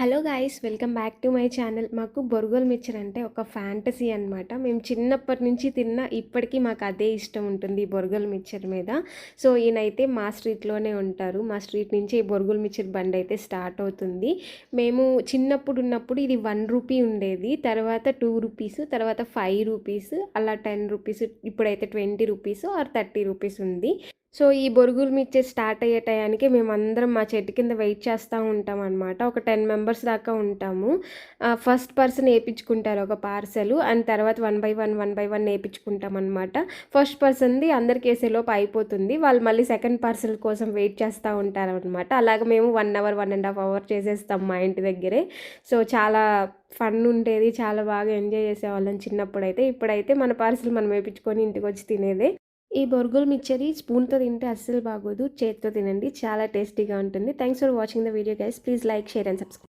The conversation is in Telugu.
Hello guys, welcome back to my channel. మాకు బొరుగుల మిక్చర్ అంటే ఒక ఫ్యాంటసీ అనమాట. మేము చిన్నప్పటి నుంచి తిన్న ఇప్పటికీ మాకు అదే ఇష్టం ఉంటుంది ఈ బొరుగుల మిక్చర్ మీద. సో ఈయనైతే మా స్ట్రీట్లోనే ఉంటారు. మా స్ట్రీట్ నుంచి ఈ బొరుగుల మిక్చర్ బండి అయితే స్టార్ట్ అవుతుంది. మేము చిన్నప్పుడు ఉన్నప్పుడు ఇది 1 రూపీ ఉండేది, తర్వాత 2 రూపీస్, తర్వాత 5 రూపీస్, అలా 10 రూపీస్, ఇప్పుడైతే 20 రూపీస్ ఆర్ 30 రూపీస్ ఉంది. సో ఈ బొరుగులు మిక్చర్ స్టార్ట్ అయ్యే టయానికి మేమందరం మా చెట్టు కింద వెయిట్ చేస్తూ ఉంటాం అనమాట. ఒక 10 మెంబర్స్ దాకా ఉంటాము. ఫస్ట్ పర్సన్ ఏపించుకుంటారు ఒక పార్సెల్, అండ్ తర్వాత 1 బై 1 ఏపించుకుంటాం అనమాట. ఫస్ట్ పర్సన్ది అందరికి వేసేలోపు అయిపోతుంది. వాళ్ళు మళ్ళీ సెకండ్ పార్సెల్ కోసం వెయిట్ చేస్తూ ఉంటారు అనమాట. అలాగే మేము 1 అవర్ 1.5 అవర్ చేసేస్తాం మా ఇంటి దగ్గరే. సో చాలా ఫన్ ఉండేది, చాలా బాగా ఎంజాయ్ చేసేవాళ్ళం చిన్నప్పుడైతే. ఇప్పుడైతే మన పార్సెల్ మనం వేయించుకొని ఇంటికి వచ్చి తినేదే. ఈ బొరుగుల మిక్చర్ స్పూన్తో తింటే అస్సలు బాగోదు, చేతితో తినండి, చాలా టేస్టీగా ఉంటుంది. Thanks for watching the video guys. Please like, share and subscribe.